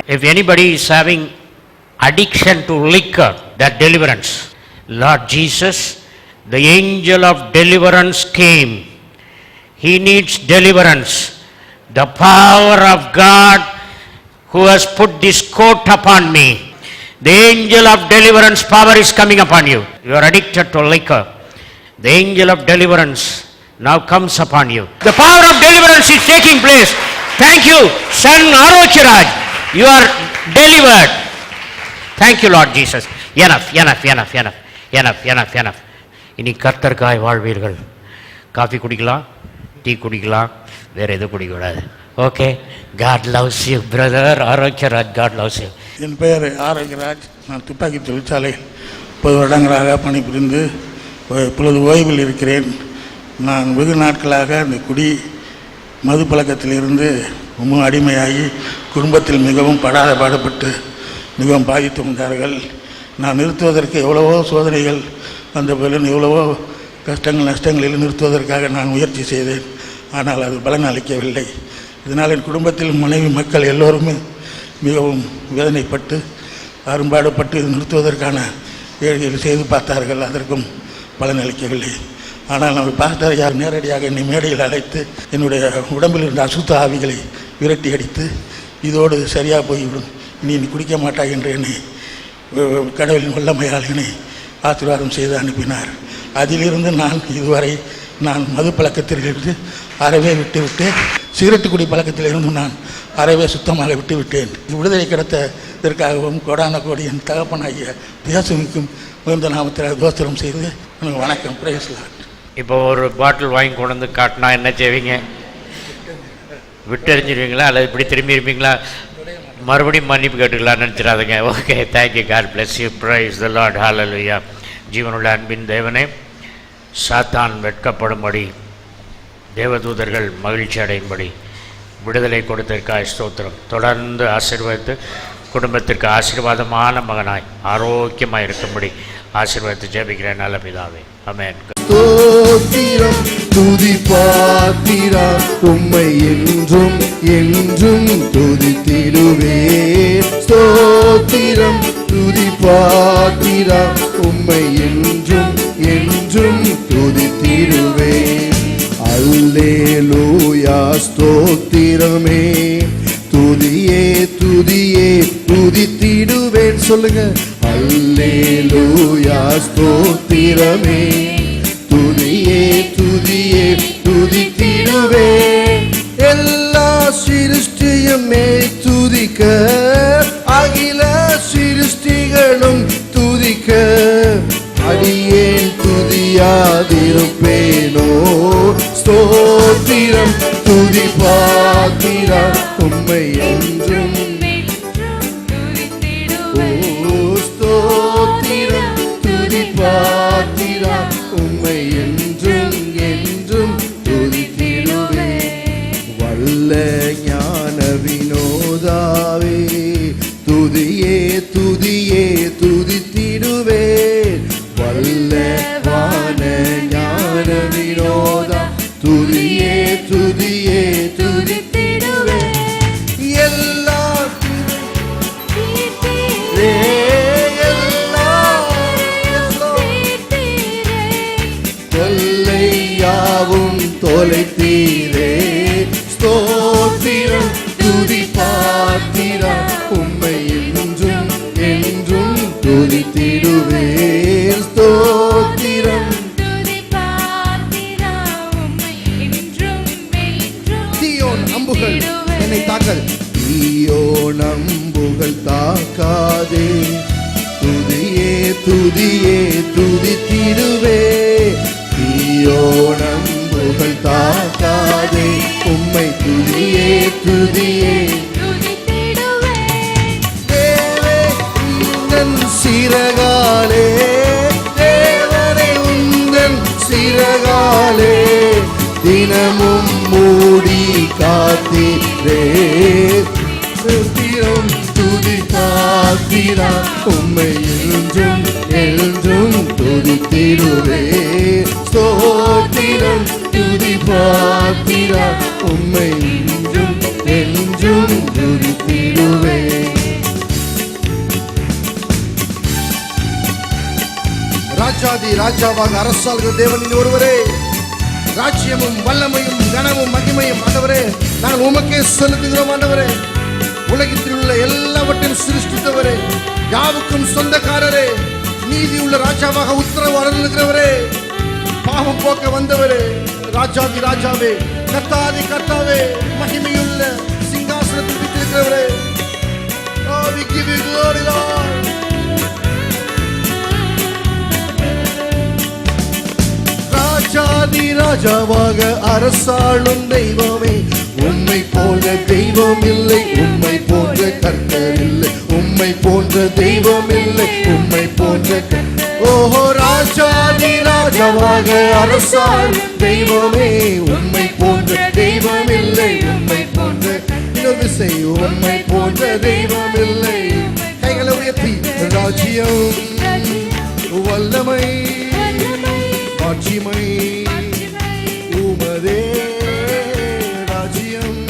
If anybody is having addiction to liquor, that deliverance. Lord Jesus, the angel of deliverance came. He needs deliverance. The power of God who has put this coat upon me. The angel of deliverance power is coming upon you. You are addicted to liquor. The angel of deliverance now comes upon you. The power of deliverance is taking place. Thank you, son Arochiraj. You are delivered. Thank you, Lord Jesus. Enough. இனி கர்த்தர்காய் வாழ்வீர்கள். Coffee குடிக்கலாம், tea குடிக்கலாம், வேற எதுவும் குடிக்கக்கூடாது. Okay. God loves you, brother Arokiyaraj. God loves you. என் பெயர் ஆரோக்கியராஜ். நான் துப்பாக்கி தொழிற்சாலை 30 வருடங்களாக பணிபுரிந்து இப்பொழுது ஓய்வில் இருக்கிறேன். நான் வெகு நாட்களாக இந்த குடி மது பழக்கத்திலிருந்து ரொம்ப அடிமையாகி குடும்பத்தில் மிகவும் படாத பாடுபட்டு மிகவும் பாதித்து வந்தார்கள். நான் நிறுத்துவதற்கு எவ்வளவோ சோதனைகள் வந்த போதிலும் எவ்வளவோ கஷ்டங்கள் நஷ்டங்களில் நிறுத்துவதற்காக நான் முயற்சி செய்தேன். ஆனால் அது பலன் அளிக்கவில்லை. இதனால் என் குடும்பத்தில் மனைவி மக்கள் எல்லோருமே மிகவும் வேதனைப்பட்டு அரும்பாடுபட்டு இது நிறுத்துவதற்கான ஏழைகள் செய்து பார்த்தார்கள். அதற்கும் பலன் அளிக்கவில்லை. ஆனால் நம்ம பாஸ்டர் யார் நேரடியாக என்னை மேடையில் அழைத்து என்னுடைய உடம்பில் இருந்த அசுத்த ஆவிகளை விரட்டி அடித்து இதோடு சரியாக போய்விடும், நீ குடிக்க மாட்டாய் என்று என்னை கடவுளின் வல்லமையால் என்னை ஆசீர்வாதம் செய்து அனுப்பினார். அதிலிருந்து நான் இதுவரை நான் மது பழக்கத்திலிருந்து அறவே விட்டுவிட்டு சிகரெட்டு குடி பழக்கத்திலிருந்து நான் அறவே சுத்தமாக விட்டுவிட்டேன். விடுதலை கிடைத்ததற்காகவும் கோடான கோடி என் தகப்பனாகிய தேசமிக்கும் உயர்ந்த நாமத்தில் தோஸ்திரம் செய்து எனக்கு வணக்கம். Praise Lord. இப்போ ஒரு பாட்டில் வாங்கி கொண்டு வந்து காட்டினா என்ன செய்வீங்க? விட்டெறிஞ்சிருவீங்களா அல்லது இப்படி திரும்பி இருப்பீங்களா? மறுபடியும் மன்னிப்பு கேட்டுக்கலாம்னு நினச்சிடாதுங்க. Okay, thank you. God bless you. Praise the lord. Hallelujah. ஜீவனுள்ள அன்பின் தேவனே, சாத்தான் வெட்கப்படும்படி தேவதூதர்கள் மகிழ்ச்சி அடையும்படி விடுதலை கொடுத்ததற்காக ஸ்தோத்திரம். தொடர்ந்து ஆசீர்வதித்து குடும்பத்திற்கு ஆசீர்வாதமான மகனாய் ஆரோக்கியமாக இருக்கும்படி ஆசீர்வாதத்தை ஜெபிக்கிறேன் நல்ல பிதாவே. ஆமென். ஸ்தோத்திரம் துதி பாத்திரா உம்மை என்றும் என்றும் துதித்திடுவேன். ஸ்தோத்திரம் துதி பாத்திரா உம்மை என்றும் என்றும் துதித்திடுவேன். அல்லேலூயா ஸ்தோத்திரமே துதியே துதியே துதித்திடுவேன். சொல்லுங்க. அல்லேலூயா ஸ்தோத்திரமே துதியே துதியே துதித்திடுவேன். எல்லா சிருஷ்டியுமே துதிக்க, அகில சிருஷ்டிகளும் துதிக்க, அடியேன் துதியாதிருப்பேனோ. ஸ்தோத்திரம் துதி பாத்திரா உம்மை என்றும். ஸ்தோத்திரம் துதி பாத்திரா உம்மை என்றும் என்றும் துதித்திடுவேன். வல்ல ஞான வினோதாவே துதியே துதியே துதித்திடுவேன். வல்ல வான ஞான வினோதா துதியே துதியே துதித்திடுவேன். எல்லா தொல்லையாவும் தொலைத்தீரே. ஸ்தோத்திரம் துதி பாத்திரா உம்மை என்றும் என்றும் துதித்திடுவேன். ஸ்தோத்திரம் துதி பாத்திரா உம்மை என்றும் என்றும். தீயோன் அம்புகள் என்னை தாக்கல், தீயோன் அம்புகள் தாக்காதே. துதியே துதியே துதித்திடுவே. தீயோன் அம்புகள் தாக்காதே உம்மை துதியே துதியே துதித்திடுவே. தேவே உந்தன் சிறகாலே, தேவனை உந்தன் சிறகாலே தினமும் மூடி காத்தீரே. ஸ்தோத்திரம் துதி பாத்திரா உம்மை என்றும் என்றும் துதித்திடுவே. ஸ்தோத்திரம் துதி பாத்திரா உம்மை என்றும் என்றும் துதித்திடுவே. ராஜாதி ராஜாவாக அரசாளுகிற தேவனின் ஒருவரே, ராஜ்யமும் வல்லமையும் கனமும் மகிமையும் ஆண்டவரே நாங்கள் உமக்கே செலுத்துகிறோம். ஆண்டவரே, உலகத்தில் உள்ள எல்லாவற்றையும் சிருஷ்டித்தவரே, யாவுக்கும் சொந்தக்காரரே, நீதி உள்ள ராஜாவாக உத்தரவு அருளுகிறவரே, பாவம் போக்க வந்தவரே, ராஜாதி ராஜாவே, கர்த்தாதி கர்த்தாவே, மகிமையுள்ள சிங்காசனத்தில் வீற்றிருக்கிறவரே, oh, we give you glory, Lord. ராஜாதி ராஜாவாக அரசாளும் தெய்வமே, உம்மை போன்ற தெய்வம் இல்லை, உம்மை போன்ற கர்த்தர் இல்லை, உம்மை போன்ற தெய்வம் இல்லை, உம்மை போன்ற ஓஹோ ராஜாதி ராஜாவாக அரசாளும் தெய்வமே, உம்மை போன்ற தெய்வம் இல்லை, உம்மை போன்ற விசை, உம்மை போன்ற தெய்வம் இல்லை. கைகளை உயர்த்தி ராஜ்யம் வல்லமை மாட்சிமை உமதே, ராஜ்யம்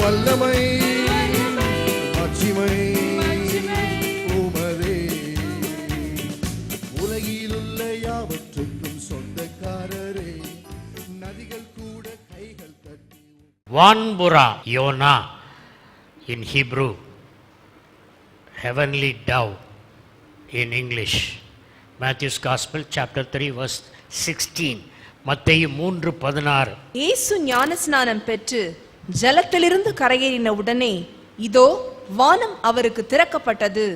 வல்லமை மாட்சிமை உமதே, உலகிலுள்ள யாவற்றுக்கும் சொந்தக்காரரே, நதிகள் கூட கைகள் தட்டி. Vanbura, Yona in Hebrew, heavenly dove in English. Matthew's Gospel, chapter 3, verse 16. மத்தேயு 3:16. இயேசு ஞானஸ்நானம் பெற்று ஜலத்திலிருந்து கரையேறின உடனே இதோ வானம் அவருக்கு திறக்கப்பட்டது,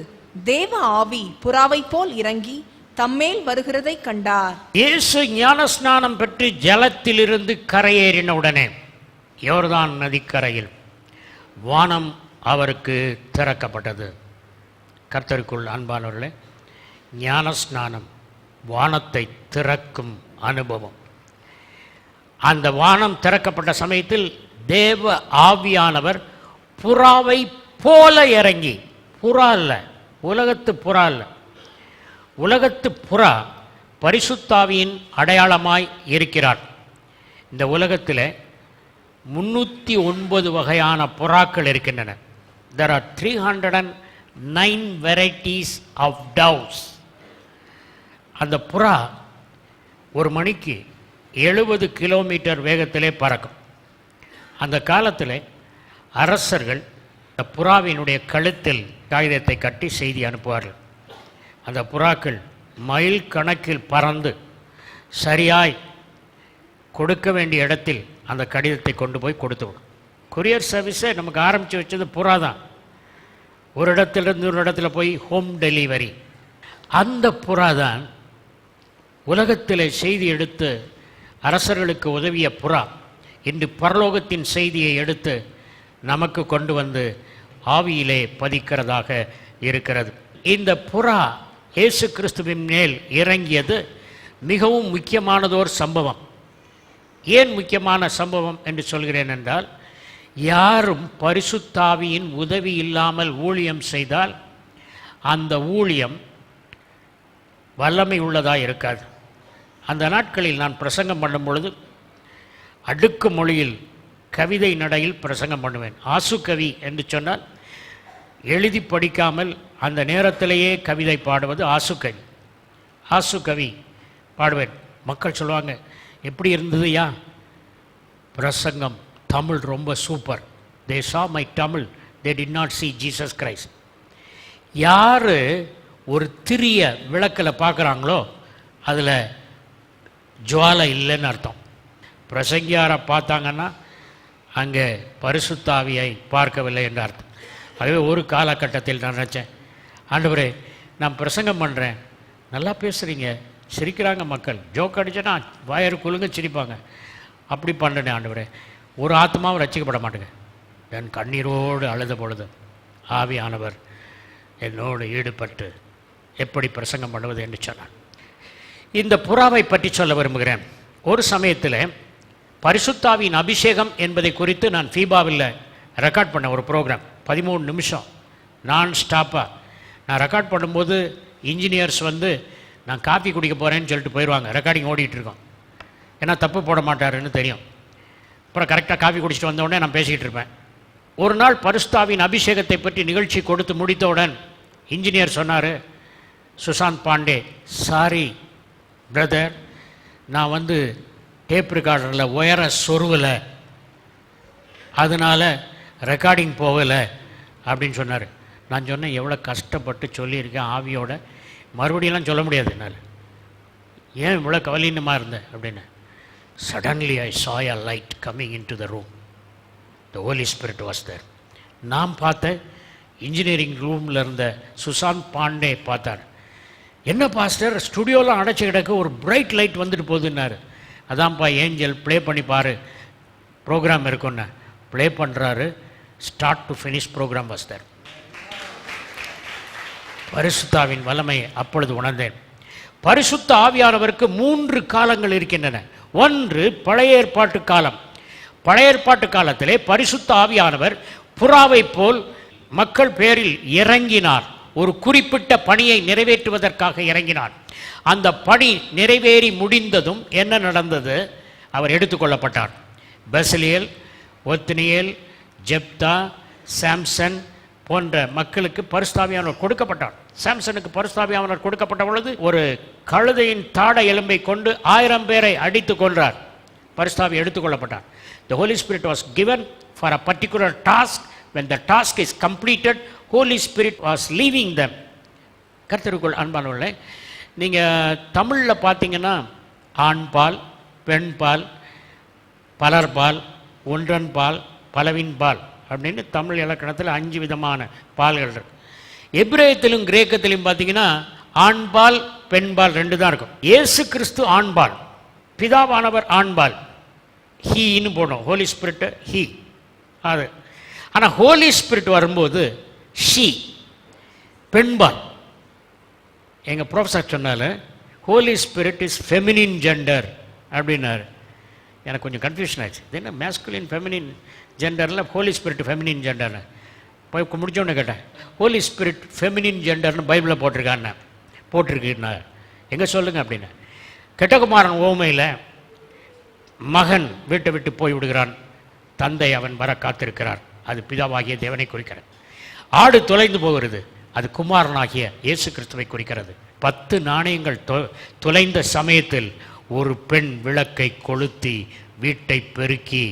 தேவ ஆவி புறாவை போல் இறங்கி தம்மேல் வருகிறதை கண்டார். இயேசு ஞானஸ்நானம் பெற்று ஜலத்திலிருந்து கரையேறின உடனே யோர்தான் நதிக்கரையில் வானம் அவருக்கு திறக்கப்பட்டது. கர்த்தருக்குள் அன்பானவர்களே, ஞானஸ்நானம் வானத்தை திறக்கும் அனுபவம். அந்த வானம் திறக்கப்பட்ட சமயத்தில் தேவ ஆவியானவர் புறாவை போல இறங்கி, புறா அல்ல, உலகத்து புறா அல்ல, உலகத்து புறா பரிசுத்தாவியின் அடையாளமாய் இருக்கிறார். இந்த உலகத்தில் 309 வகையான புறாக்கள் இருக்கின்றன. There are 309 varieties of doves. அந்த புறா ஒரு மணிக்கு 70 கிலோமீட்டர் வேகத்திலே பறக்கும். அந்த காலத்தில் அரசர்கள் அந்த புறாவினுடைய கழுத்தில் காகிதத்தை கட்டி செய்தி அனுப்புவார்கள். அந்த புறாக்கள் மைல் கணக்கில் பறந்து சரியாய் கொடுக்க வேண்டிய இடத்தில் அந்த கடிதத்தை கொண்டு போய் கொடுத்து விடும். கொரியர் சர்வீஸை நமக்கு ஆரம்பித்து வச்சது புறா தான். ஒரு இடத்துலேருந்து ஒரு இடத்துல போய் ஹோம் டெலிவரி. அந்த புறா தான் உலகத்தில் செய்தி எடுத்து அரசர்களுக்கு உதவிய புறா இன்று பரலோகத்தின் செய்தியை எடுத்து நமக்கு கொண்டு வந்து ஆவியிலே பதிக்கிறதாக இருக்கிறது. இந்த புறா இயேசு கிறிஸ்துவின் மேல் இறங்கியது மிகவும் முக்கியமானதோர் சம்பவம். ஏன் முக்கியமான சம்பவம் என்று சொல்கிறேன் என்றால், யாரும் பரிசுத்தாவியின் உதவி இல்லாமல் ஊழியம் செய்தால் அந்த ஊழியம் வல்லமை உள்ளதாக இருக்காது. அந்த நாட்களில் நான் பிரசங்கம் பண்ணும் பொழுது அடுக்கு மொழியில் கவிதை நடையில் பிரசங்கம் பண்ணுவேன். ஆசுகவி என்று சொன்னால் எழுதி படிக்காமல் அந்த நேரத்திலேயே கவிதை பாடுவது ஆசுகவி. ஆசுகவி பாடுவேன். மக்கள் சொல்லுவாங்க, எப்படி இருந்ததுயா பிரசங்கம், தமிழ் ரொம்ப super. They saw my Tamil, they did not see Jesus Christ. யார் ஒரு திரிய விளக்கில் பார்க்குறாங்களோ அதில் ஜுவாலை இல்லைன்னு அர்த்தம். பிரசங்கியாரை பார்த்தாங்கன்னா அங்கே பரிசுத்தாவியை பார்க்கவில்லை என்று அர்த்தம். ஆகவே ஒரு காலகட்டத்தில் நான் நினச்சேன், ஆண்டவரே நான் பிரசங்கம் பண்ணுறேன், நல்லா பேசுகிறீங்க, சிரிக்கிறாங்க மக்கள், ஜோக் அடிச்சேன்னா வாயறு குலுங்க சிரிப்பாங்க, அப்படி பண்ணுறேன் ஆண்டவரே, ஒரு ஆத்மாவும் ரசிக்கப்பட மாட்டேங்க. என் கண்ணீரோடு அழுத பொழுது ஆவியானவர் என்னோடு ஈடுபட்டு எப்படி பிரசங்கம் பண்ணுவது என்று சொன்னான். இந்த புறாவை பற்றி சொல்ல விரும்புகிறேன். ஒரு சமயத்தில் பரிசுத்தாவின் அபிஷேகம் என்பதை குறித்து நான் ஃபீபாவில் ரெக்கார்ட் பண்ண ஒரு ப்ரோக்ராம், 13 நிமிஷம் நான் ஸ்டாப்பாக. நான் ரெக்கார்ட் பண்ணும்போது இன்ஜினியர்ஸ் வந்து நான் காஃபி குடிக்க போகிறேன்னு சொல்லிட்டு போயிடுவாங்க. ரெக்கார்டிங் ஓடிட்டுருக்கோம், ஏன்னா தப்பு போட மாட்டாருன்னு தெரியும். அப்புறம் கரெக்டாக காஃபி குடிச்சிட்டு வந்தவுடனே நான் பேசிக்கிட்டு இருப்பேன். ஒரு நாள் பரிசுத்தாவின் அபிஷேகத்தை பற்றி நிகழ்ச்சி கொடுத்து முடித்தவுடன் இன்ஜினியர் சொன்னார், சுசாந்த் பாண்டே, சாரி பிரதர், நான் வந்து டேப் ரெக்கார்டரில் உயர சொருவலை, அதனால் ரெக்கார்டிங் போகலை அப்படின்னு சொன்னார். நான் சொன்னேன், எவ்வளோ கஷ்டப்பட்டு சொல்லியிருக்கேன் ஆவியோட, மறுபடியெல்லாம் சொல்ல முடியாது என்னால், ஏன் இவ்வளோ கவலீனமாக இருந்தேன் அப்படின்னு. Suddenly I saw a light coming into the room. The Holy Spirit was there. நான் பார்த்தேன், இன்ஜினியரிங் ரூமில் இருந்த சுசாந்த் பாண்டே பார்த்தார். என்ன பாஸ்டர், ஸ்டுடியோலாம் அடைச்சி கிடக்கு, ஒரு பிரைட் லைட் வந்துட்டு போகுதுன்னாரு. அதான்ப்பா ஏஞ்சல், ப்ளே பண்ணி பாரு, ப்ரோக்ராம் இருக்குன்னு. ப்ளே பண்ணுறாரு, start to finish program was there. பரிசுத்தாவின் வல்லமை அப்பொழுது உணர்ந்தேன். பரிசுத்த ஆவியானவருக்கு 3 காலங்கள் இருக்கின்றன. ஒன்று பழைய ஏற்பாட்டு காலம். பழைய ஏற்பாட்டு காலத்திலே பரிசுத்த ஆவியானவர் புறாவை போல் மக்கள் பேரில் இறங்கினார். ஒரு குறிப்பிட்ட பணியை நிறைவேற்றுவதற்காக இறங்கினார். அந்த பணி நிறைவேறி முடிந்ததும் என்ன நடந்தது? அவர் எடுத்துக்கொள்ளப்பட்டார். பெசலியேல், ஒத்னியேல், ஜெப்தா, சாம்சன் போன்ற மக்களுக்கு பரிசுத்த ஆவியானவர் கொடுக்கப்பட்டார். சாம்சனுக்கு பரிசுத்த ஆவியானவர் கொடுக்கப்பட்ட பொழுது ஒரு கழுதையின் தாட எலும்பை கொண்டு 1000 பேரை அடித்து கொன்றார். பரிசுத்த ஆவி எடுத்துக்கொள்ளப்பட்டார். The Holy Spirit was given for a particular task. When the task is completed, Holy Spirit was leaving them. கர்த்தருக்குள் அன்பானவர்களே, நீங்கள் தமிழில் பார்த்தீங்கன்னா ஆண்பால், பெண்பால், பலர்பால், ஒன்றன்பால், பலவின்பால் அப்படின்னு தமிழ் இலக்கணத்தில் 5 விதமான பால்கள் இருக்கு. எபிரேயத்திலும் கிரேக்கத்திலும் பார்த்தீங்கன்னா ஆண்பால், பெண்பால் 2 தான் இருக்கும். இயேசு கிறிஸ்து ஆண்பால், பிதாவானவர் ஆண்பால், ஹீன்னு போடும். ஹோலி ஸ்பிரிட் ஹீ அது. ஆனால் ஹோலி ஸ்பிரிட் வரும்போது ஷீ, பெண்பால். எங்கள் ப்ரொஃபஸர் சொன்னால Holy Spirit is feminine gender அப்படின்னாரு. எனக்கு கொஞ்சம் கன்ஃபியூஷன் ஆச்சு. இது என்ன மேஸ்குலின் ஃபெமினின் ஜெண்டரில் ஹோலி ஸ்பிரிட் ஃபெமினின் ஜெண்டர்னு போய் முடிச்சோன்னு கேட்டேன். ஹோலி ஸ்பிரிட் ஃபெமினின் ஜெண்டர்னு பைபிளில் போட்டிருக்கான்னு. போட்டிருக்குன்னா எங்கே சொல்லுங்கள் அப்படின்னு. கெட்டகுமாரன் ஓமையில் மகன் வீட்டை விட்டு போய் விடுகிறான், தந்தை அவன் வர காத்திருக்கிறார். அது பிதாவாகிய தேவனை குறிக்கிறது. ஆடு தொலைந்து போகிறது, அது குமாரனாகிய இயேசு கிறிஸ்துவை குறிக்கிறது. 10 நாணயங்கள் தொலைந்த சமயத்தில் ஒரு பெண் விளக்கை கொளுத்தி வீட்டை பெருக்கி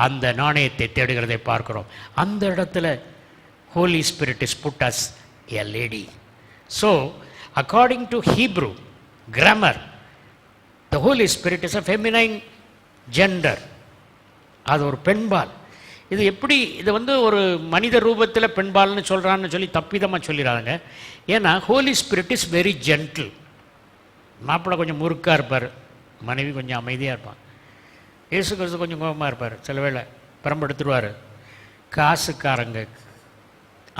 அந்த நாணயத்தை தேடுகிறதை பார்க்கிறோம். அந்த இடத்துல Holy Spirit is put as a lady. So, according to Hebrew grammar, the Holy Spirit is a feminine gender. அது ஒரு பெண்பால். இது எப்படி, இது வந்து ஒரு மனித ரூபத்தில் பெண்பால்னு சொல்கிறான்னு சொல்லி தப்பிதமாக சொல்லிடுறாங்க. ஏன்னா Holy Spirit is very gentle. மாப்பிள்ளை கொஞ்சம் முறுக்காக இருப்பார், மனைவி கொஞ்சம் அமைதியாக இருப்பான். இயேசு கிறிஸ்து கொஞ்சம் கோபமாக இருப்பார், சில வேளை பரம்பெடுத்துருவார். காசுக்காரங்க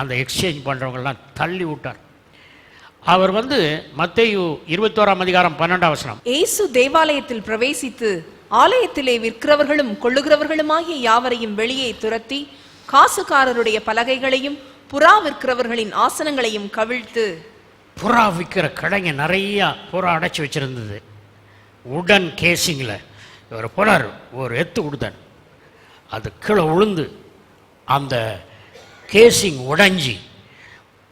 அந்த எக்ஸ்சேஞ்ச் பண்ணுறவங்கெல்லாம் தள்ளி விட்டார். அவர் வந்து மத்தேயு 21ஆம் அதிகாரம் 12ஆம் வசனம். இயேசு தேவாலயத்தில் பிரவேசித்து ஆலயத்திலே விற்கிறவர்களும் கொள்ளுகிறவர்களுமாகிய யாவரையும் வெளியே துரத்தி காசுக்காரருடைய பலகைகளையும் புறா விற்கிறவர்களின் ஆசனங்களையும் கவிழ்த்து. புறா விற்கிற கடைங்க நிறையா புறா அடைச்சி வச்சிருந்தது. உடன் கேசிங்கில் இவர் போனார், ஒரு எத்து கொடுத்தார். அது கீழே விழுந்து அந்த கேசிங் உடைஞ்சி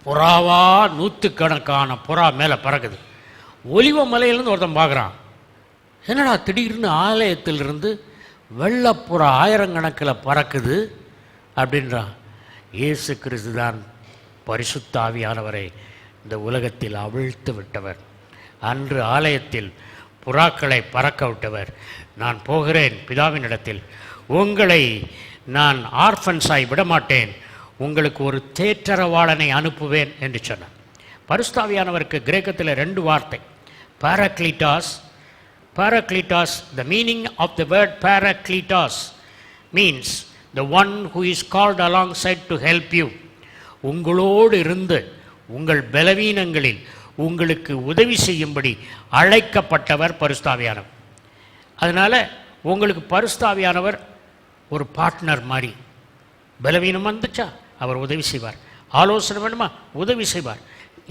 புறாவா 100கணக்கான புறா மேலே பறக்குது. ஒலிவ மலையிலேருந்து ஒருத்தன் பார்க்குறான், என்னடா திடீர்னு ஆலயத்திலிருந்து வெள்ளப்புறா 1000கணக்கில் பறக்குது அப்படின்றான். இயேசு கிறிஸ்து தான் பரிசுத்த ஆவியானவரை இந்த உலகத்தில் அவிழ்த்து விட்டவர். அன்று ஆலயத்தில் புறாக்களை பறக்க விட்டவர். நான் போகிறேன் பிதாவினிடத்தில், உங்களை நான் ஆர்ஃபன்ஸாய் விடமாட்டேன், உங்களுக்கு ஒரு தேற்றரவாளனை அனுப்புவேன் என்று சொன்னார். பரிசுத்த ஆவியானவருக்கு கிரேக்கத்தில் 2 வார்த்தை, பாராக்ளீட்டாஸ். Paracletos, the meaning of the word Paracletos means the one who is called alongside to help you. உங்களோடு இருந்து உங்கள் பலவீனங்களில் உங்களுக்கு உதவி செய்யும்படி அழைக்கப்பட்டவர் பரிசுத்த ஆவியானவர். அதனால் உங்களுக்கு பரிசுத்த ஆவியானவர் ஒரு பார்ட்னர் மாதிரி. பலவீனம் வந்துச்சா அவர் உதவி செய்வார், ஆலோசனை வேணுமா உதவி செய்வார்.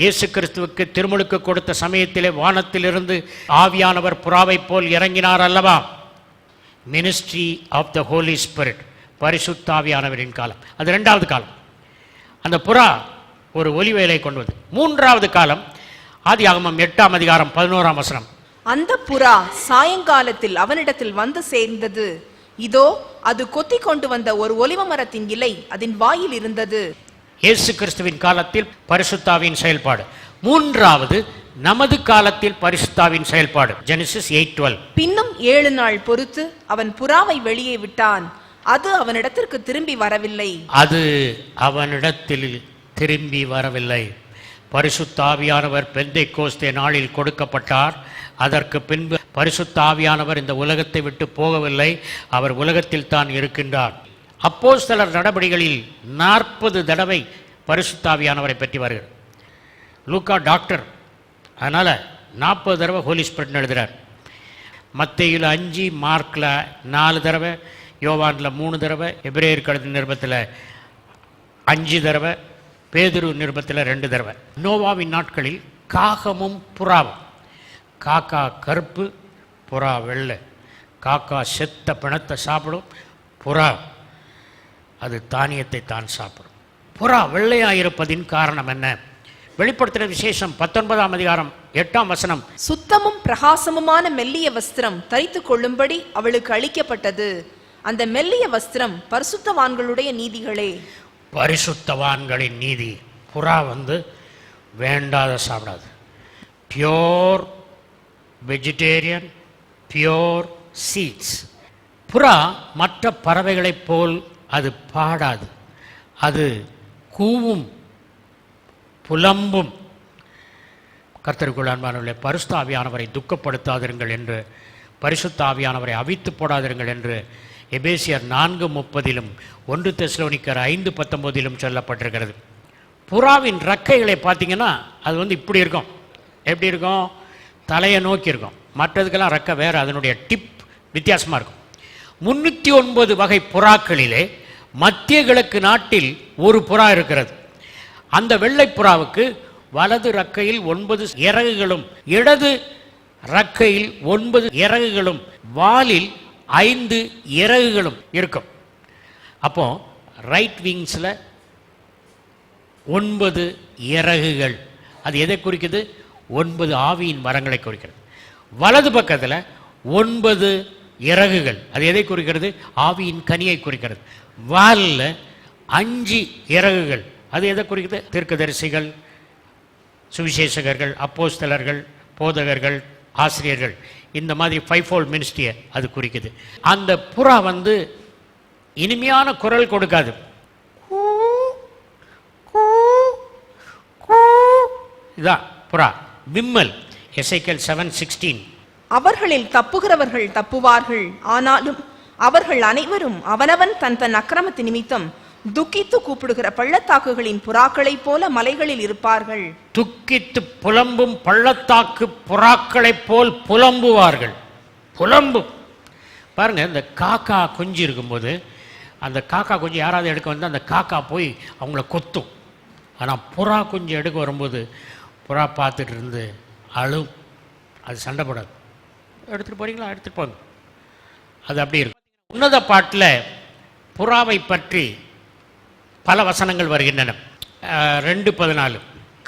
இயேசு கிறிஸ்துவுக்கு திருமுழுக்கு கொடுத்த சமயத்திலே வானத்திலிருந்து ஆவியானவர் புறாவை போல் இறங்கினார் அல்லவா. Ministry of the Holy Spirit, பரிசுத்த ஆவியானவரின் காலம். அது 2வது காலம். அந்த புறா ஒரு ஒலிவேலை கொண்டு வந்து. 3வது காலம் ஆதியாகமம் 8ஆம் அதிகாரம் 11ஆம் வசனம். அந்த புறா சாயங்காலத்தில் அவனிடத்தில் வந்து சேர்ந்தது. இதோ அது கொத்தி கொண்டு வந்த ஒரு ஒலிவ மரத்தின் இலை அதன் வாயில் இருந்தது. இயேசு கிறிஸ்துவின் காலத்தில் பரிசுத்தாவின் செயல்பாடு. மூன்றாவது நமது காலத்தில் பரிசுத்தாவின் செயல்பாடு. ஜெனசிஸ் 8:12. பின்னும் 7 நாள் பொறுத்து அவன் புறாவை வெளியே விட்டான். அது அவனிடத்திற்கு திரும்பி வரவில்லை. அது அவனிடத்தில் திரும்பி வரவில்லை. பரிசுத்த ஆவியானவர் பெந்தேகோஸ்தே நாளில் கொடுக்கப்பட்டார். அதற்கு பின்பு பரிசுத்த ஆவியானவர் இந்த உலகத்தை விட்டு போகவில்லை. அவர் உலகத்தில் தான் இருக்கின்றார். அப்போஸ்தலர் நடபடிகளில் 40 தடவை பரிசுத்த ஆவியானவரை பற்றி வருகிறார். லூக்கா டாக்டர், அதனால் 40 தடவை ஹோலி ஸ்பிரிட்னு எழுதுகிறார். மத்தேயுல 5, மார்க்கில் 4 தடவை, யோவானில் 3 தடவை, எபிரேயர் கழுத்து நிருபத்தில் 5 தடவை, பேதுரு நிருபத்தில் 2 தடவை. நோவாவின் நாட்களில் காகமும் புறாவும், காக்கா கருப்பு, புறா வெள்ளை. காக்கா செத்த பிணத்தை சாப்பிடும், புறா அது தானியத்தை தான் சாப்பிடும். புறா வெள்ளையாயிருப்பதின் காரணம் என்ன? வெளிப்படுத்தின விசேஷம் 19ஆம் அதிகாரம் 8ஆம் வசனம். சுத்தமும் பிரகாசமுமான மெல்லிய வஸ்திரம் தரித்துக் கொள்ளும்படி அவளுக்கு அளிக்கப்பட்டது. அந்த மெல்லிய வஸ்திரம் பரிசுத்தவான்களுடைய நீதிகளே. பரிசுத்தவான்களின் நீதி. புறா வேண்டாத சாப்பிடாது. Pure vegetarian, pure seeds. புறா மற்ற பறவைகளைப் போல் அது பாடாது. அது கூவும், புலம்பும். கர்த்தருக்குள் அன்பானவர்களே, பரிசுத்த ஆவியானவரை துக்கப்படுத்தாதிருங்கள் என்று, பரிசுத்த ஆவியானவரை அவித்து போடாதிருங்கள் என்று எபேசியர் 4:30 1 தெசலோனிக்கர் 5:19 சொல்லப்பட்டிருக்கிறது. புறாவின் ரெக்கைகளை பார்த்தீங்கன்னா அது இப்படி இருக்கும். எப்படி இருக்கும்? தலையை நோக்கி இருக்கும். மற்றதுக்கெல்லாம் ரெக்கை வேறு, அதனுடைய டிப் வித்தியாசமாக இருக்கும். 309 வகை புறாக்களிலே மத்திய கிழக்கு நாட்டில் ஒரு புறா இருக்கிறது. அந்த வெள்ளை புறாவுக்கு வலது ரெக்கையில் 9 இறகுகளும், இடது ரெக்கையில் 9 இறகுகளும், வாலில் 5 இறகுகளும் இருக்கும். அப்போ ரைட் விங்ஸில் 9 இறகுகள். அது எதை குறிக்குது? 9 ஆவியின் மரங்களை குறிக்கிறது. வலது பக்கத்தில் 9 இறகுகள். அது எதை குறிக்கிறது? ஆவியின் கனியை குறிக்கிறது. வாலில் 5 இறகுகள். அது எதை குறிக்கிறது? தீர்க்கதரிசிகள், சுவிசேஷகர்கள், அப்போஸ்தலர்கள், போதகர்கள், ஆசிரியர்கள். இந்த மாதிரி 5-fold மினிஸ்ட்ரியை அது குறிக்குது. அந்த புறா இனிமையான குரல் கொடுக்காது. இதான் புறா. விம்மல். எசேக்கியேல் 7:16. அவர்களில் தப்புகிறவர்கள் தப்புவார்கள், ஆனாலும் அவர்கள் அனைவரும் அவனவன் தன் தன் அக்கிரமத்து நிமித்தம் துக்கித்து கூப்பிடுகிற பள்ளத்தாக்குகளின் புறாக்களைப் போல மலைகளில் இருப்பார்கள். துக்கித்து புலம்பும் பள்ளத்தாக்கு புறாக்களைப் போல் புலம்புவார்கள். புலம்பும். பாருங்க, இந்த காக்கா குஞ்சு இருக்கும்போது அந்த காக்கா குஞ்சு யாராவது எடுக்க வந்து அந்த காக்கா போய் அவங்கள கொத்தும். ஆனால் புறா குஞ்சு எடுக்க வரும்போது புறா பார்த்துட்டு இருந்து அழும். அது சண்டை போடாது. எடுத்துகிட்டு போகிறீங்களா, எடுத்துகிட்டு போங்க. அது அப்படி இருக்கும். உன்னத பாட்டில் புறாவை பற்றி பல வசனங்கள் வருகின்றன. 2:14.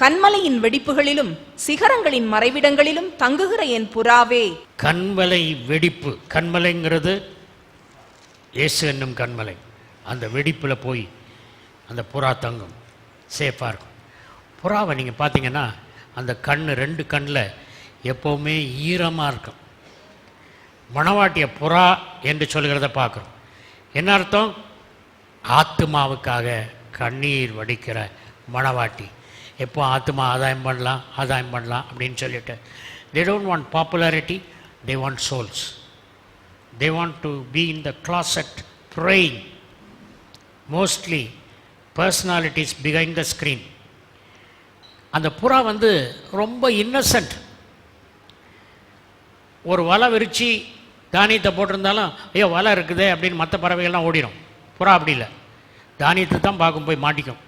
கண்மலையின் வெடிப்புகளிலும் சிகரங்களின் மறைவிடங்களிலும் தங்குகிற என் புறாவே. கண்மலை வெடிப்பு. கண்மலைங்கிறது இயேசு என்னும் கண்மலை. அந்த வெடிப்பில் போய் அந்த புறா தங்கும், சேஃபாக இருக்கும். புறாவை நீங்கள் பார்த்தீங்கன்னா அந்த கண் 2 கண்ணில் எப்போவுமே ஈரமாக இருக்கும். மணவாட்டிய புறா என்று சொல்கிறத பார்க்குறோம். என்ன அர்த்தம்? ஆத்மாவுக்காக கண்ணீர் வடிக்கிற மணவாட்டி. எப்போ ஆத்மா ஆதாயம் பண்ணலாம் அப்படின்னு சொல்லிட்டு, they don't want popularity, they want souls. They want to be in the closet praying. Mostly personalities behind the screen. அந்த புறா ரொம்ப இன்னசென்ட். ஒரு வலை விரிச்சு தானியத்தை போட்டிருந்தாலும் ஐயோ வலை இருக்குதே அப்படின்னு மற்ற பறவைகள்லாம் ஓடிடும். புறா அப்படி இல்லை. தானியத்தை தான் பார்க்கும், போய் மாட்டிக்கும்.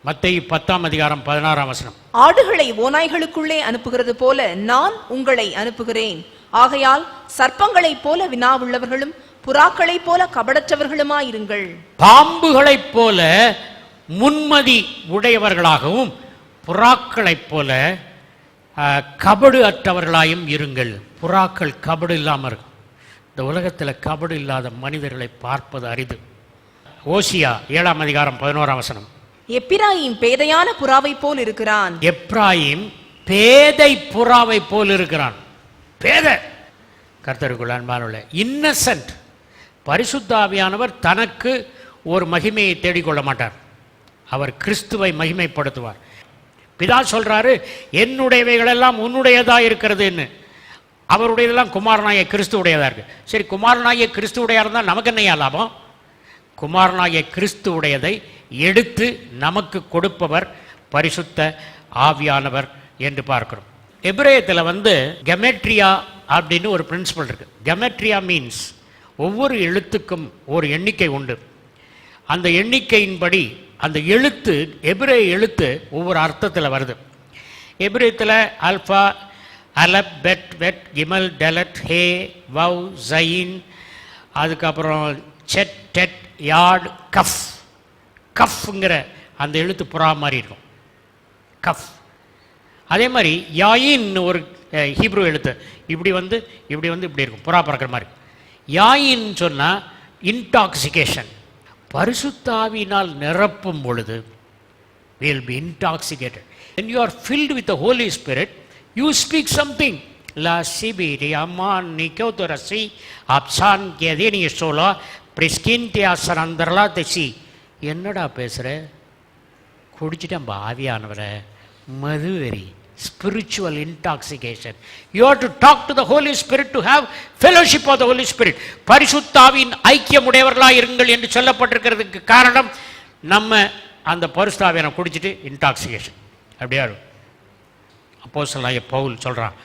மத்தேயு 10ஆம் அதிகாரம் 16ஆம் வசனம். ஆடுகளை ஓநாய்களுக்குள்ளே அனுப்புகிறது போல நான் உங்களை அனுப்புகிறேன். ஆகையால் சர்ப்பங்களைப் போல வினாவுள்ளவர்களும் புறாக்களைப் போல கபடற்றவர்களுமாயிருங்கள். பாம்புகளைப் போல முன்மதி உடையவர்களாகவும் புறாக்களைப் போல கபடு அற்றவர்களாயும் இருங்கள். புறாக்கள் கபடு இல்லாமல் இருக்கும். இந்த உலகத்தில் கபடு இல்லாத மனிதர்களை பார்ப்பது அரிது. ஓசியா 7ஆம் அதிகாரம் 11ஆம் வசனம். எப்பிராயீம் பேதையான புறாவை போல் இருக்கிறான். எப்ராயிம் பேதை புறாவை போல் இருக்கிறான். பேதை. கர்த்தருக்குள் அன்பானவர்களே, இன்னசென்ட். பரிசுத்த ஆவியானவர் தனக்கு ஒரு மகிமையை தேடிக்கொள்ள மாட்டார். அவர் கிறிஸ்துவை மகிமைப்படுத்துவார். பிதா சொல்றாரு, என்னுடையவைகளெல்லாம் உன்னுடையதா இருக்கிறதுன்னு. அவருடையதெல்லாம் குமாரனாகிய கிறிஸ்துவுடையதா இருக்கு. சரி, குமாரனாகிய கிறிஸ்துவுடையா இருந்தால் நமக்கு என்னையா லாபம்? குமாரனாகிய கிறிஸ்துவுடையதை எடுத்து நமக்கு கொடுப்பவர் பரிசுத்த ஆவியானவர் என்று பார்க்கிறோம். எபிரேயத்தில் கெமெட்ரியா அப்படின்னு ஒரு பிரின்சிபல் இருக்கு. கெமெட்ரியா மீன்ஸ் ஒவ்வொரு எழுத்துக்கும் ஒரு எண்ணிக்கை உண்டு. அந்த எண்ணிக்கையின்படி அந்த எழுத்து, எபிரேய எழுத்து ஒவ்வொரு அர்த்தத்தில் வருது. எபிரேயத்தில் அல்ஃபா, அலப், பெட், வெட், கிமல், டெலட், ஹே, வவ், ஜயின், அதுக்கப்புறம் செட், டெட், யார்டு, கஃப். கஃப்ங்கிற அந்த எழுத்து புறா மாதிரி இருக்கும். கஃப். அதே மாதிரி யாயின் ஒரு ஹீப்ரு எழுத்து இப்படி இப்படி இருக்கும், புறா பறக்கிற மாதிரி. யாயின் சொன்னால் இன்டாக்சிகேஷன். பரிசுத்தாவினால் நிரப்பும் பொழுது we will be intoxicated. When you are filled with the Holy Spirit, you speak something. La sibiri aman nikotorasi apsan kedeni sola priskintia sarandarla tesi. என்னடா பேசுற? குடிச்சிட்டேன் ஆவியானவரே. மதுவெறி. Spiritual intoxication. You have to talk to the Holy Spirit to have fellowship of the Holy Spirit. பரிசுத்தாவின் ஐக்கியமுடையவர்களாக இருங்கள் என்று சொல்லப்பட்டிருக்கிறதுக்கு காரணம், நம்ம அந்த பரிசுத்தாவியை குடிச்சிட்டு இன்டாக்சிகேஷன் அப்படியா இருக்கும். அப்போஸ்தலனாகிய பவுல் சொல்கிறான்,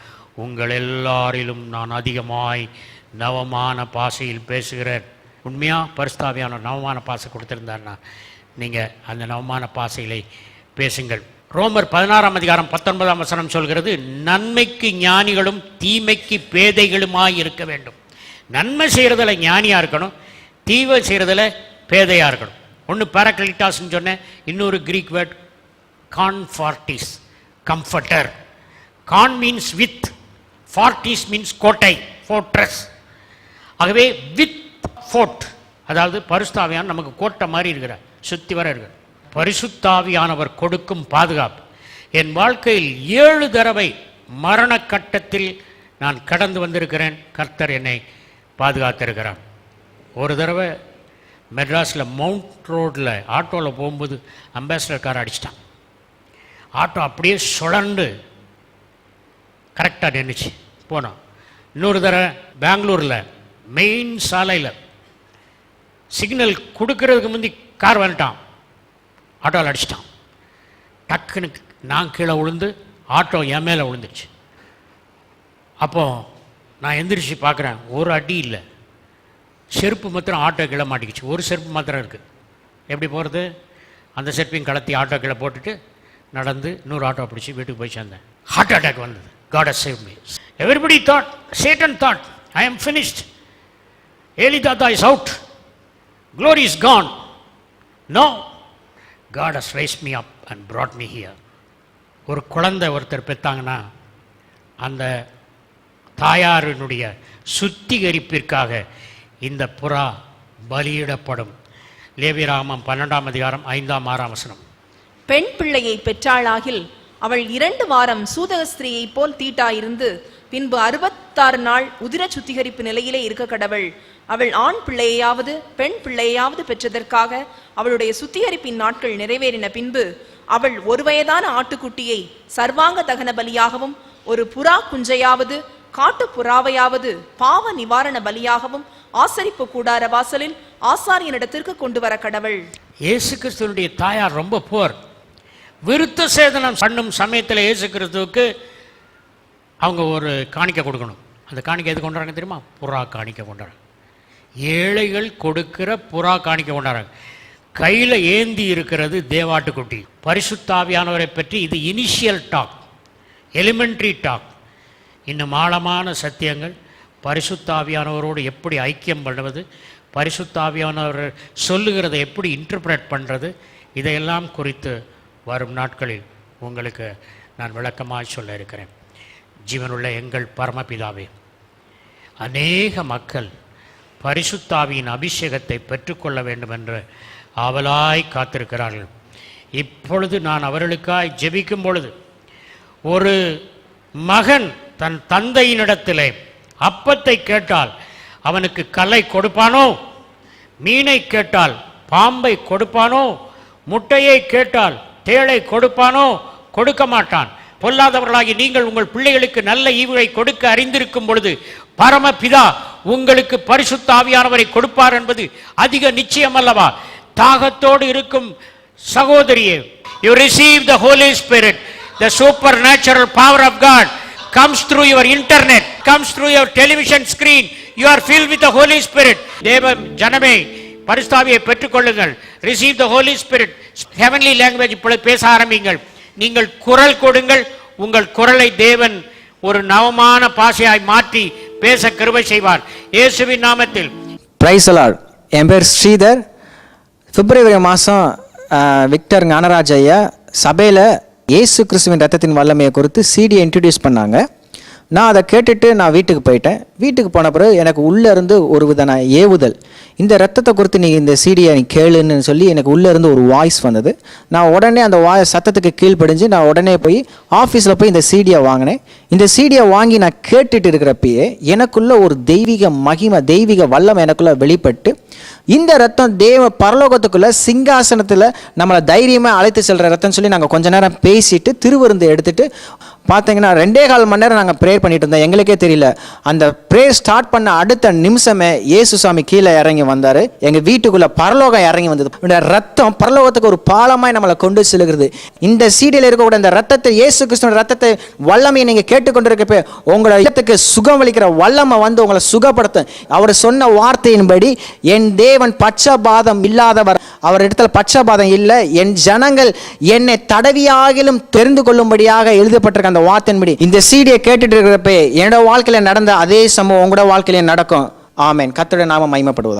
உங்கள் எல்லாரிலும் நான் அதிகமாய் நவமான பாஷையில் பேசுகிறேன். உண்மையாக பரிசுத்தாவியான நவமான பாஷை கொடுத்துருந்தாருன்னா நீங்கள் அந்த நவமான பாஷைகளை பேசுங்கள். ரோமர் 16ஆம் அதிகாரம் 19ஆம் வசனம் சொல்கிறது, நன்மைக்கு ஞானிகளும் தீமைக்கு பேதைகளுமாய் இருக்க வேண்டும். நன்மை செய்கிறதுல ஞானியாக இருக்கணும், தீவை செய்கிறதுல பேதையாக இருக்கணும். ஒன்று பேரக்லிட்டாஸ்ன்னு சொன்னேன், இன்னொரு கிரீக் வேர்ட் கான்ஃபார்டிஸ், கம்ஃபர்டர். கான் மீன்ஸ் வித், ஃபார்டிஸ் மீன்ஸ் கோட்டை, ஃபோர்ட்ரஸ். ஆகவே வித் ஃபோர்ட், அதாவது பரிசுத்தாவியானவர் நமக்கு கோட்டை மாதிரி இருக்கிறார், சுற்றி வர இருக்கிறார். பரிசுத்தாவியானவர் கொடுக்கும் பாதுகாப்பு. என் வாழ்க்கையில் 7 தடவை மரண கட்டத்தில் நான் கடந்து வந்திருக்கிறேன். கர்த்தர் என்னை பாதுகாத்திருக்கிறார். ஒரு தடவை மெட்ராஸில் மவுண்ட் ரோடில் ஆட்டோவில் போகும்போது அம்பாசிடர் கார் அடிச்சிட்டான். ஆட்டோ அப்படியே சுழண்டு கரெக்டாக நின்றுச்சு, போனோம். இன்னொரு தடவை பெங்களூரில் மெயின் சாலையில் சிக்னல் கொடுக்கறதுக்கு முந்தி கார் வந்துட்டான், ஆட்டோவில் அடிச்சிட்டான். டக்குன்னு நான் கீழே விழுந்து ஆட்டோ என் மேலே விழுந்துருச்சு. அப்போது நான் எந்திரிச்சு பார்க்குறேன், ஒரு அடி இல்லை, செருப்பு மாத்திரம் ஆட்டோ கீழே மாட்டிக்கிச்சு. ஒரு செருப்பு மாத்திரம் இருக்குது. எப்படி போகிறது? அந்த செருப்பையும் கலத்தி ஆட்டோ கீழே போட்டுட்டு நடந்து இன்னொரு ஆட்டோ பிடிச்சி வீட்டுக்கு போய் சேர்ந்தேன். ஹார்ட் அட்டாக் வந்தது. God has saved me. Everybody thought, Satan thought, I am finished. Eli Tata is out. Glory is gone. No. God has raised me up and brought me here. ஒரு குழந்தை ஒருத்தர் பெற்றாங்கன்னா அந்த தாயாரினுடைய சுத்திகரிப்பிற்காக இந்த புறா பலியிடப்படும். லேவியராகமம் 12ஆம் அதிகாரம் 5ஆம் 6ஆம் வசனம். பெண் பிள்ளையை பெற்றாளாகில் அவள் 2 வாரம் சூதக ஸ்திரீயை போல் தீட்டாயிருந்து பின்பு 66 நாள் உதிர சுத்திகரிப்பு நிலையிலே இருக்க கடவள். அவள் ஆண் பிள்ளையாவது பெண் பிள்ளையாவது பெற்றதற்காக அவளுடைய சுத்திகரிப்பின் நாட்கள் நிறைவேறின பின்பு அவள் 1 வயதான ஆட்டுக்குட்டியை சர்வாங்க தகன பலியாகவும் ஒரு புறா குஞ்சையாவது காட்டு புறாவையாவது பாவ நிவாரண பலியாகவும் ஆசரிப்பு கூடார வாசலில் ஆசாரியனிடத்திற்கு கொண்டு வர கடவள். இயேசு கிறிஸ்துவனுடைய தாயார் ரொம்ப போர். விருத்த சேதனம் பண்ணும் சமயத்தில் இயேசு கிறிஸ்துவுக்கு அவங்க ஒரு காணிக்கை கொடுக்கணும். அந்த காணிக்கை எது கொண்டாடுறாங்க தெரியுமா? புறா காணிக்கை கொண்டாடுறாங்க. ஏழைகள் கொடுக்கிற புறா காணிக்கை கொண்டாடுறாங்க. கையில் ஏந்தி இருக்கிறது தேவாட்டுக்குட்டி. பரிசுத்தாவியானவரை பற்றி இது இனிஷியல் டாக், எலிமெண்ட்ரி டாக். இன்னும் ஆழமான சத்தியங்கள், பரிசுத்தாவியானவரோடு எப்படி ஐக்கியம் பண்ணுவது, பரிசுத்தாவியானவர் சொல்லுகிறதை எப்படி இன்டர்பிரேட் பண்ணுறது, இதையெல்லாம் குறித்து வரும் நாட்களில் உங்களுக்கு நான் விளக்கமாக சொல்ல இருக்கிறேன். ஜீவனுள்ள எங்கள் பரமபிதாவே, அநேக மக்கள் பரிசுத்தாவியின் அபிஷேகத்தை பெற்றுக்கொள்ள வேண்டும் என்று ஆவலாய் காத்திருக்கிறார்கள். இப்பொழுது நான் அவர்களுக்காய் ஜெபிக்கும் பொழுது, ஒரு மகன் தன் தந்தையினிடத்திலே அப்பத்தை கேட்டால் அவனுக்கு கல்லை கொடுப்பானோ? மீனை கேட்டால் பாம்பை கொடுப்பானோ? முட்டையை கேட்டால் தேளை கொடுப்பானோ? கொடுக்க மாட்டான். பொல்லாதவர்களாகி நீங்கள் உங்கள் பிள்ளைகளுக்கு நல்ல ஈவுகளை கொடுக்க அறிந்திருக்கும் பொழுது பரமபிதா உங்களுக்கு பரிசுத்த ஆவியானவரை கொடுப்பார் என்பது அதிக நிச்சயம் அல்லவா? தாகத்தோடு இருக்கும் சகோதரியே, you receive the Holy Spirit, the supernatural power of God comes through your internet, comes through your television screen. You are filled with the Holy Spirit. தேவ ஜனமே, பரிசுத்த ஆவியை பெற்றுக்கொள்ளுங்கள். receive the Holy Spirit. heavenly language இப்பொழுது பேச ஆரம்பிங்கள். நீங்கள் குரல் கொடுங்கள். உங்கள் குரலை தேவன் ஒரு நவமான பாஷையாய் மாற்றி பேச கிருபை செய்வார் இயேசுவின் நாமத்தில். Praise the Lord. என் பேர் ஸ்ரீதர். பிப்ரவரி மாதம் விக்டர் ஞானராஜ் ஐயா சபையில் இயேசு கிறிஸ்துவின் ரத்தத்தின் வல்லமையை குறித்து சிடியை இன்ட்ரடியூஸ் பண்ணாங்க. நான் அதை கேட்டுட்டு நான் வீட்டுக்கு போயிட்டேன். வீட்டுக்கு போன பிறகு எனக்கு உள்ளேருந்து ஒரு விதமான ஏவுதல், இந்த ரத்தத்தை குறித்து நீ இந்த சிடியை நீ கேளுன்னு சொல்லி எனக்கு உள்ளேருந்து ஒரு வாய்ஸ் வந்தது. நான் உடனே அந்த சத்தத்துக்கு கீழ்ப்படிஞ்சு நான் உடனே போய் ஆஃபீஸில் போய் இந்த சிடியை வாங்கினேன். இந்த சிடியை வாங்கி நான் கேட்டுட்டு இருக்கிறப்பயே எனக்குள்ள ஒரு தெய்வீக மகிமை, தெய்வீக வல்லமை எனக்குள்ள வெளிப்பட்டு, இந்த ரத்தம் தேவ பரலோகத்துக்குள்ள சிங்காசனத்தில் நம்மளை தைரியமாக அழைத்து செல்கிற ரத்தம்னு சொல்லி நாங்கள் கொஞ்ச நேரம் பேசிட்டு திருவிருந்து எடுத்துட்டு பார்த்தீங்கன்னா 2.25 மணி நேரம் நாங்கள் ப்ரேயர் பண்ணிட்டு இருந்தோம். எங்களுக்கே தெரியல. அந்த ப்ரேயர் ஸ்டார்ட் பண்ண அடுத்த நிமிஷமே இயேசு சாமி கீழே இறங்கி வந்தார். எங்கள் வீட்டுக்குள்ளே பரலோகம் இறங்கி வந்தது. இந்த ரத்தம் பரலோகத்துக்கு ஒரு பாலமாய் நம்மளை கொண்டு செல்கிறது. இந்த சீடியில் இருக்கக்கூடிய இந்த ரத்தத்தை, இயேசு கிறிஸ்துவின் ரத்தத்தை வல்லமையை நீங்கள் கேட்டுக்கொண்டிருக்கப்ப உங்களோட இடத்துக்கு சுகம் அளிக்கிற வல்லமை வந்து உங்களை சுகப்படுத்தும். அவர் சொன்ன வார்த்தையின்படி, என் தேவன் பட்சபாதம் இல்லாதவர், அவர் இடத்துல பட்சபாதம் இல்லை, என் ஜனங்கள் என்னை தடவியாகிலும் தெரிந்து கொள்ளும்படியாக எழுதப்பட்டிருக்க அந்த வார்த்தையின்படி இந்த சீடியை கேட்டுட்டு இருக்கிறப்ப என்னோட வாழ்க்கையில நடந்த அதே சம்பவம் உங்களோட வாழ்க்கையில நடக்கும். ஆமென். கர்த்தருடைய நாமம் மகிமைப்படுவது.